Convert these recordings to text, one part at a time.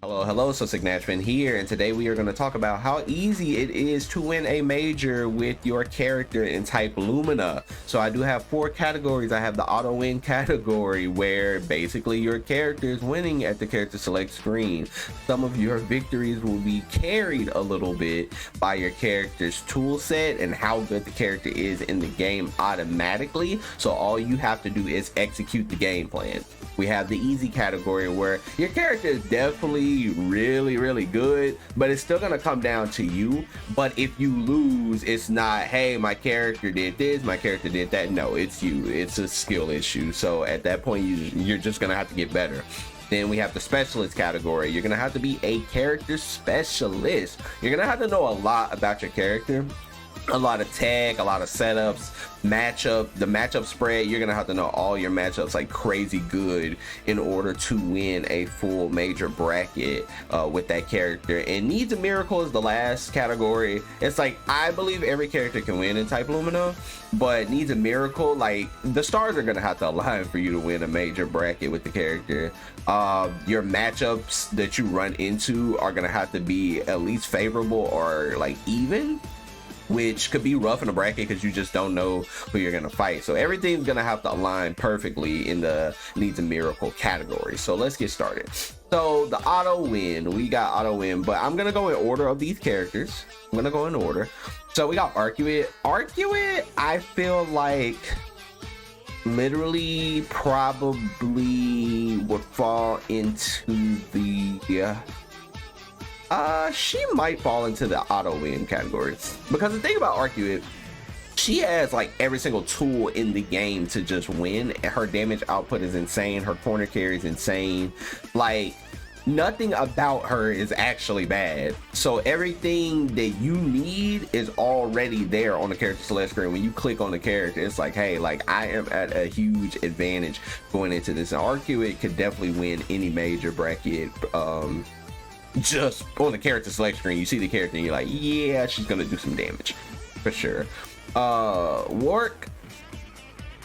Hello, so Signatchman here, and today we are going to talk about how easy it is to win a major with your character in type Lumina. So I do have 4 categories. I have the auto win category, where basically your character is winning at the character select screen. Some of your victories will be carried a little bit by your character's tool set and how good the character is in the game automatically. So all you have to do is execute the game plan. We have the easy category, where your character is definitely really good, but it's still gonna come down to you. But if you lose, it's not, hey, my character did this, my character did that. No, it's you. It's a skill issue. So at that point, you're just gonna have to get better. Then we have the specialist category. You're gonna have to be a character specialist. You're gonna have to know a lot about your character, a lot of tech, a lot of setups, the matchup spread. You're gonna have to know all your matchups like crazy good in order to win a full major bracket with that character. And needs a miracle is the last category. It's like, I believe every character can win in type Lumina, but needs a miracle, like the stars are gonna have to align for you to win a major bracket with the character. Your matchups that you run into are gonna have to be at least favorable or like even, which could be rough in a bracket because you just don't know who you're gonna fight. So everything's gonna have to align perfectly in the needs a miracle category. So let's get started. So the auto win, we got auto win, but I'm gonna go in order of these characters. I'm gonna go in order. So we got Arcueid. Arcueid, I feel like literally probably would fall into the she might fall into the auto win category, because the thing about Arcueid, she has like every single tool in the game to just win. Her damage output is insane, her corner carry is insane, like nothing about her is actually bad. So everything that you need is already there on the character select screen. When you click on the character, it's like, hey, like I am at a huge advantage going into this. And Arcueid could definitely win any major bracket. Just on the character select screen, you see the character and you're like, yeah, she's gonna do some damage for sure. Work,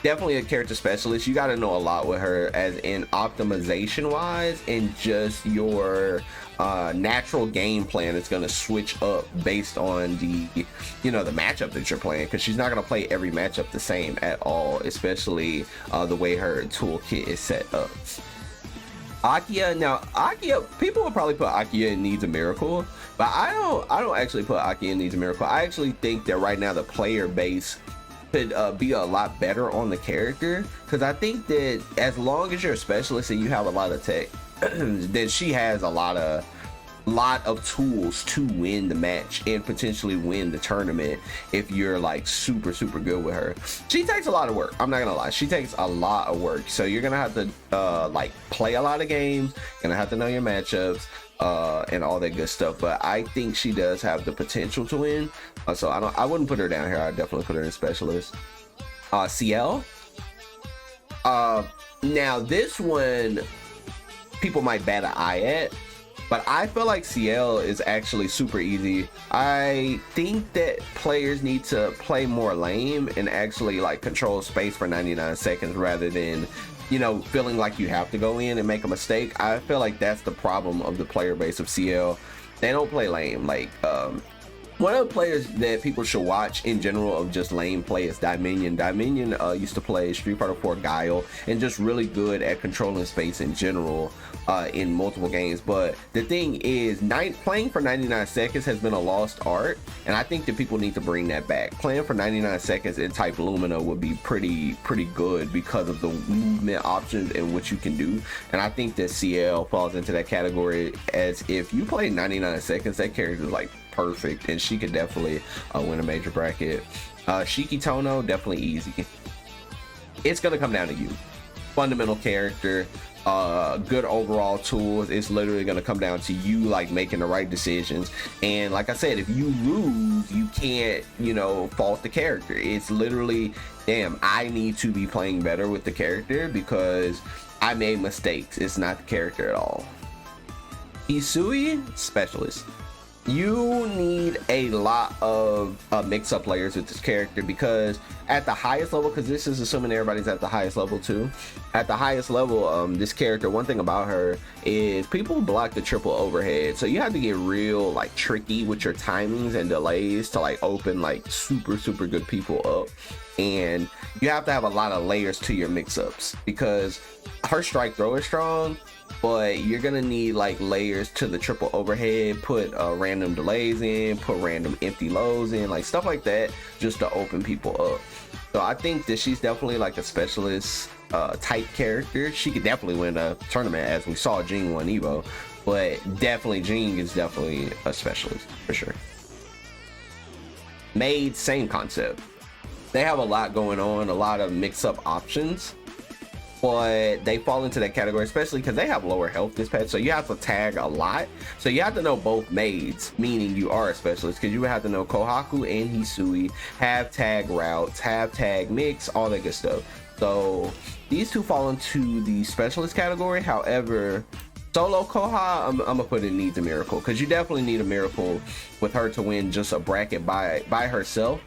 definitely a character specialist. You got to know a lot with her, as in optimization wise, and just your natural game plan is going to switch up based on the the matchup that you're playing, because she's not going to play every matchup the same at all, especially the way her toolkit is set up. Akiha, now Akiha, people will probably put Akiha in needs a miracle, but I don't actually put Akiha in needs a miracle. I actually think that right now the player base could be a lot better on the character, because I think that as long as you're a specialist and you have a lot of tech, then she has a lot of tools to win the match and potentially win the tournament if you're like super good with her. She takes a lot of work, I'm not gonna lie. She takes a lot of work, so you're gonna have to like play a lot of games, gonna have to know your matchups and all that good stuff. But I think she does have the potential to win, so I wouldn't put her down here. I definitely put her in specialist. Ciel, now this one people might bat an eye at, but I feel like Ciel is actually super easy. I think that players need to play more lame and actually like control space for 99 seconds rather than, feeling like you have to go in and make a mistake. I feel like that's the problem of the player base of Ciel. They don't play lame. Like, one of the players that people should watch in general of just lame play is Dominion. Dominion used to play Street Fighter 4 Guile and just really good at controlling space in general in multiple games. But the thing is, playing for 99 seconds has been a lost art, and I think that people need to bring that back. Playing for 99 seconds in type Lumina would be pretty good because of the movement options and what you can do. And I think that Ciel falls into that category, as if you play 99 seconds, that character is like perfect, and she could definitely win a major bracket. Shiki Tono, definitely easy. It's gonna come down to you. Fundamental character, good overall tools. It's literally gonna come down to you like making the right decisions. And like I said, if you lose, you can't fault the character. It's literally, damn, I need to be playing better with the character because I made mistakes. It's not the character at all. Hisui, specialist. You need a lot of mix-up layers with this character, because at the highest level, because this is assuming everybody's at the highest level too, at the highest level, this character, one thing about her is people block the triple overhead, so you have to get real like tricky with your timings and delays to like open like super good people up. And you have to have a lot of layers to your mix-ups, because her strike throw is strong, but you're gonna need like layers to the triple overhead, put random delays in, put random empty lows in, like stuff like that, just to open people up. So I think that she's definitely like a specialist type character. She could definitely win a tournament, as we saw Jing won Evo, but definitely Jing is definitely a specialist for sure. Maids, same concept. They have a lot going on, a lot of mix-up options, but they fall into that category, especially because they have lower health this patch, so you have to tag a lot. So you have to know both maids, meaning you are a specialist, because you would have to know Kohaku and Hisui, have tag routes, have tag mix, all that good stuff. So these two fall into the specialist category. However, solo Koha, I'm gonna put it needs a miracle, because you definitely need a miracle with her to win just a bracket by herself,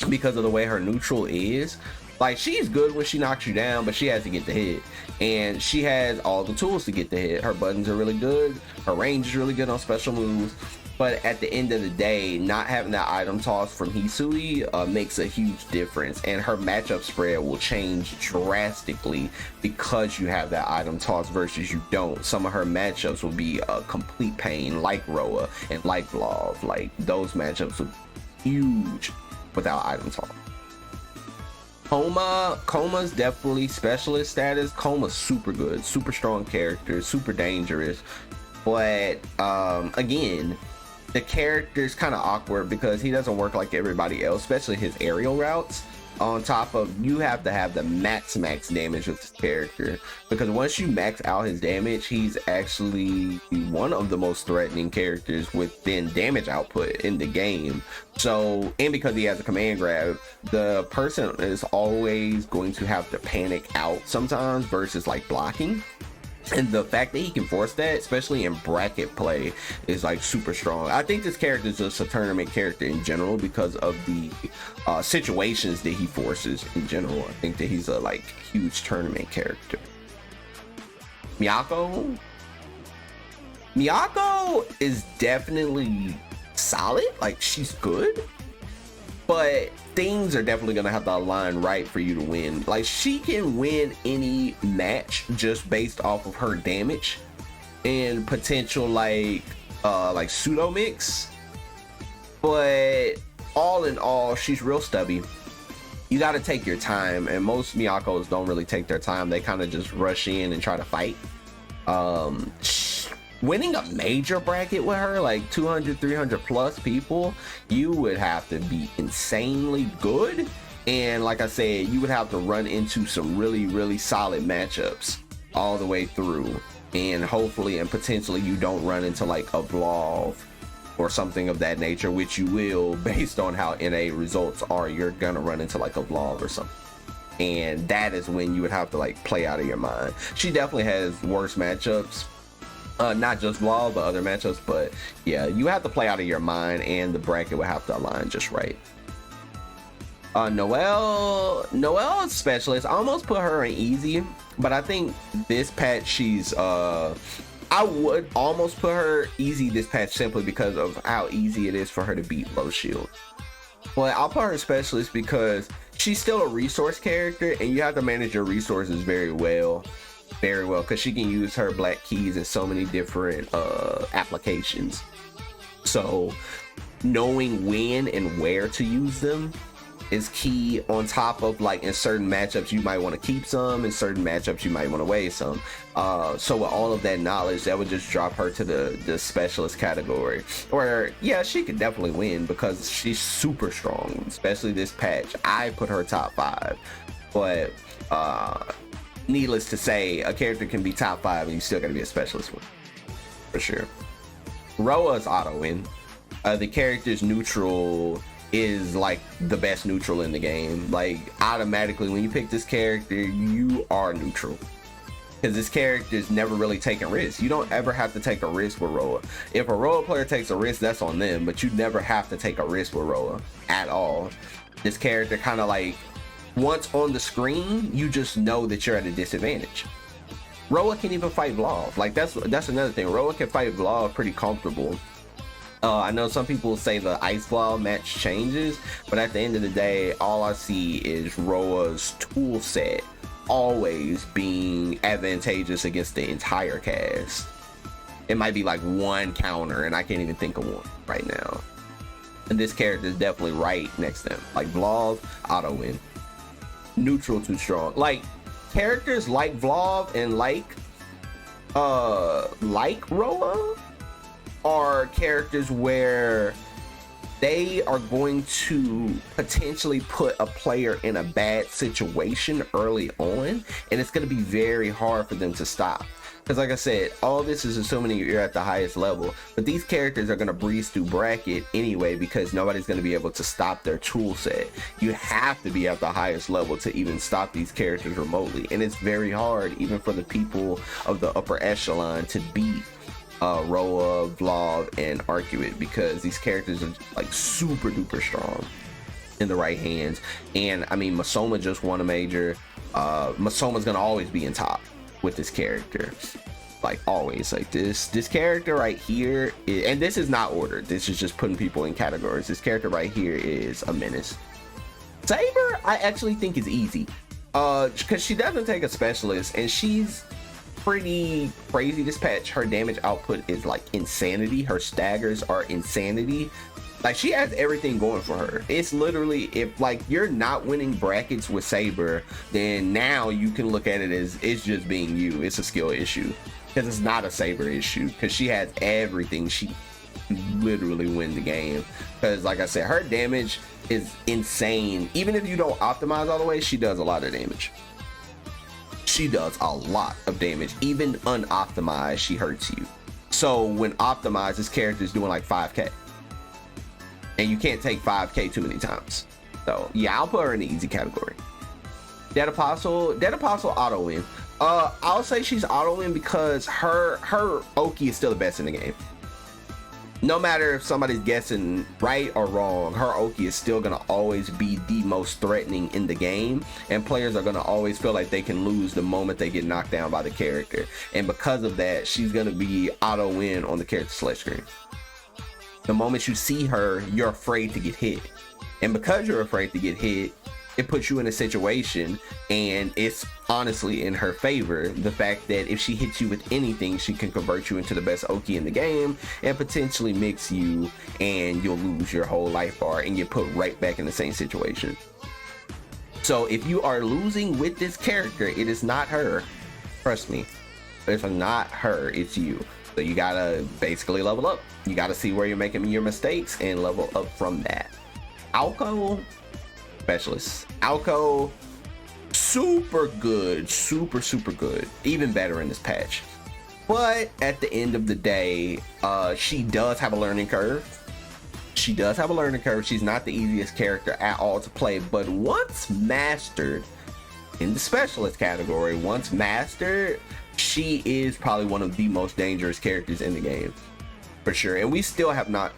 because of the way her neutral is. Like, she's good when she knocks you down, but she has to get the hit, and she has all the tools to get the hit. Her buttons are really good, her range is really good on special moves, but at the end of the day, not having that item toss from Hisui makes a huge difference, and her matchup spread will change drastically because you have that item toss versus you don't. Some of her matchups will be a complete pain, like Roa and like Vlov. Like, those matchups will be huge without item toss. Kouma's definitely specialist status. Kouma's super good, super strong character, super dangerous, but again, the character's kind of awkward because he doesn't work like everybody else, especially his aerial routes. On top of, you have to have the max damage with this character, because once you max out his damage, he's actually one of the most threatening characters within damage output in the game. So, and because he has a command grab, the person is always going to have to panic out sometimes versus like blocking. And the fact that he can force that, especially in bracket play, is like super strong. I think this character is just a tournament character in general because of the situations that he forces in general. I think that he's a like huge tournament character. Miyako is definitely solid. Like, she's good, but things are definitely gonna have to align right for you to win. Like, she can win any match just based off of her damage and potential like pseudo mix, but all in all, she's real stubby. You got to take your time, and most Miyakos don't really take their time. They kind of just rush in and try to fight. Winning a major bracket with her, like 200, 300 plus people, you would have to be insanely good. And like I said, you would have to run into some really solid matchups all the way through. And hopefully and potentially you don't run into like a Vlov or something of that nature, which you will based on how NA results are. You're gonna run into like a Vlov or something. And that is when you would have to like play out of your mind. She definitely has worse matchups. Not just Vlov, but other matchups. But yeah, you have to play out of your mind, and the bracket would have to align just right. Noel is specialist. I almost put her in easy, but I think this patch she's I would almost put her easy this patch simply because of how easy it is for her to beat low shield. But I'll put her specialist because she's still a resource character, and you have to manage your resources very well, because she can use her black keys in so many different applications. So knowing when and where to use them is key, on top of like in certain matchups you might want to keep some, in certain matchups you might want to waste some. So with all of that knowledge, that would just drop her to the specialist category, where yeah, she could definitely win because she's super strong, especially this patch. I put her top 5, but needless to say, a character can be top 5 and you still gotta be a specialist one for sure. Roa's auto win. The character's neutral is like the best neutral in the game. Like, automatically when you pick this character, you are neutral. because this character is never really taking risks. You don't ever have to take a risk with Roa. If a Roa player takes a risk, that's on them, but you never have to take a risk with Roa at all. This character kind of like, once on the screen, you just know that you're at a disadvantage. Roa can even fight Vlov. Like that's another thing. Roa can fight Vlov pretty comfortable. I know some people say the Ice Vlov match changes, but at the end of the day, all I see is Roa's tool set always being advantageous against the entire cast. It might be like one counter, and I can't even think of one right now. And this character is definitely right next to him. Like Vlov, auto win. Neutral too strong. Like characters like Vlov and like Roa are characters where they are going to potentially put a player in a bad situation early on, and it's going to be very hard for them to stop. Because like I said, all this is assuming you're at the highest level, but these characters are going to breeze through bracket anyway, because nobody's going to be able to stop their tool set. You have to be at the highest level to even stop these characters remotely, and it's very hard even for the people of the upper echelon to beat Roa, Vlov, and Arcueid, because these characters are like super duper strong in the right hands. And I mean, Masoma just won a major. Masoma's gonna always be in top with this character, like always. Like this character right here is, and this is not ordered, this is just putting people in categories. This character right here is a menace. Saber I actually think is easy, because she doesn't take a specialist, and she's pretty crazy this patch. Her damage output is like insanity. Her staggers are insanity. Like she has everything going for her. It's literally, if like you're not winning brackets with Saber, then now you can look at it as it's just being you. It's a skill issue, because it's not a Saber issue, because she has everything. She literally win the game, because like I said, her damage is insane. Even if you don't optimize all the way, she does a lot of damage. She does a lot of damage. Even unoptimized, she hurts you. So when optimized, this character is doing like 5k, and you can't take 5k too many times. So yeah, I'll put her in the easy category. Dead Apostle auto win. I'll say she's auto win because her Oki is still the best in the game. No matter if somebody's guessing right or wrong, her Oki is still gonna always be the most threatening in the game, and players are gonna always feel like they can lose the moment they get knocked down by the character. And because of that, she's gonna be auto win on the character select screen. The moment you see her, you're afraid to get hit, and because you're afraid to get hit, it puts you in a situation, and it's honestly in her favor, the fact that if she hits you with anything, she can convert you into the best Oki in the game and potentially mix you, and you'll lose your whole life bar and get put right back in the same situation. So if you are losing with this character, it is not her. Trust me, it's not her, it's you. So you gotta basically level up. You gotta see where you're making your mistakes and level up from that. Aoko specialist. Aoko, super good, super good, even better in this patch. But at the end of the day, she does have a learning curve. She's not the easiest character at all to play, but once mastered in the specialist category, she is probably one of the most dangerous characters in the game, for sure. And we still have not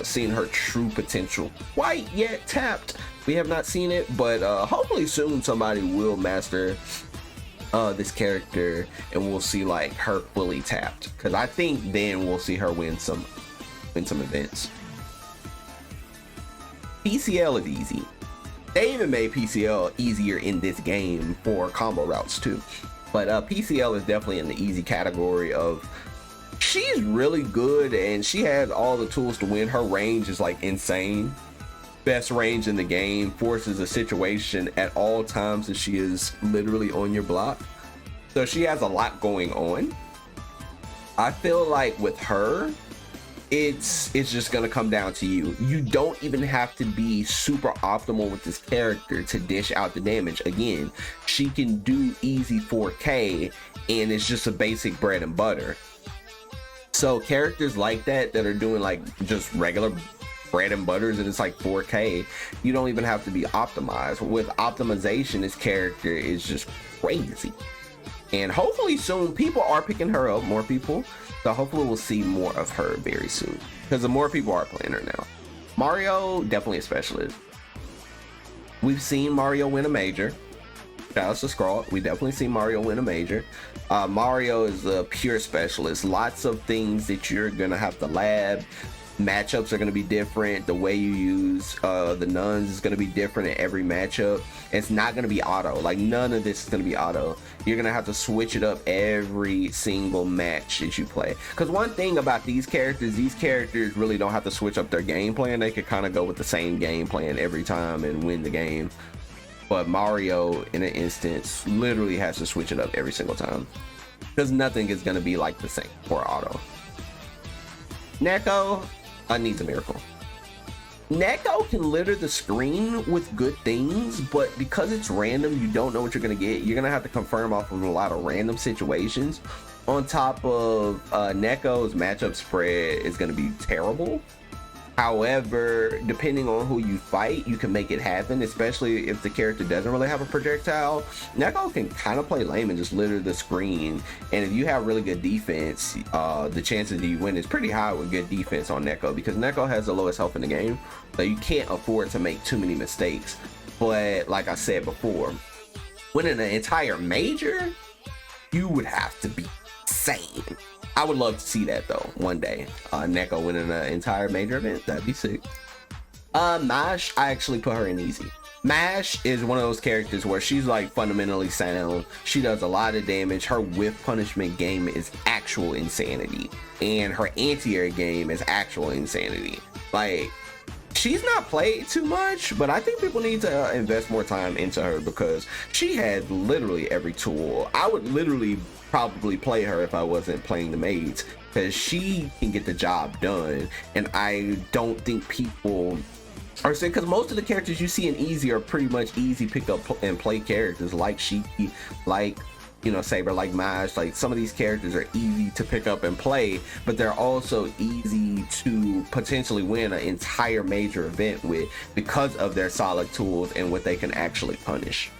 seen her true potential quite yet tapped. We have not seen it, but hopefully soon somebody will master this character, and we'll see like her fully tapped, because I think then we'll see her win some events. PCL is easy. They even made PCL easier in this game for combo routes too, but PCL is definitely in the easy category of, she's really good and she has all the tools to win. Her range is like insane. Best range in the game, forces a situation at all times that she is literally on your block. So she has a lot going on. I feel like with her, it's just gonna come down to you. You don't even have to be super optimal with this character to dish out the damage. Again, she can do easy 4k, and it's just a basic bread and butter. So characters like that are doing like just regular bread and butters, and it's like 4k, you don't even have to be optimized. With optimization, this character is just crazy. and hopefully soon people are picking her up, more people, so hopefully we'll see more of her very soon because the more people are playing her now. Mario, definitely a specialist. We've seen Mario win a major. Shout out to Scrawl. We definitely see Mario win a major. Mario is a pure specialist. Lots of things that you're gonna have to lab. Matchups are going to be different. The way you use the nuns is going to be different in every matchup. It's not going to be auto. Like, none of this is going to be auto. You're going to have to switch it up every single match that you play. Because one thing about these characters really don't have to switch up their game plan. They could kind of go with the same game plan every time and win the game. But Mario, in an instance, literally has to switch it up every single time, because nothing is going to be like the same for auto. Neco needs a miracle. Neco can litter the screen with good things, but because it's random, you don't know what you're gonna get. You're gonna have to confirm off of a lot of random situations. On top of Neco's matchup spread is gonna be terrible. However, depending on who you fight, you can make it happen, especially if the character doesn't really have a projectile. Neco can kind of play lame and just litter the screen, and if you have really good defense, the chances that you win is pretty high with good defense on Neco, because Neco has the lowest health in the game, so you can't afford to make too many mistakes. But like I said before, winning an entire major, you would have to be insane. I would love to see that though one day. Neco winning an entire major event, that'd be sick. Mash, I actually put her in easy. Mash is one of those characters where she's like fundamentally sound. She does a lot of damage. Her whiff punishment game is actual insanity, and her anti-air game is actual insanity. Like, she's not played too much, but I think people need to invest more time into her, because she has literally every tool. I would literally probably play her if I wasn't playing the Maids, because she can get the job done, and I don't think people are saying, because most of the characters you see in easy are pretty much easy pick up and play characters, like Shiki, like, you know, Saber, like Maids. Like, some of these characters are easy to pick up and play, but they're also easy to potentially win an entire major event with, because of their solid tools and what they can actually punish.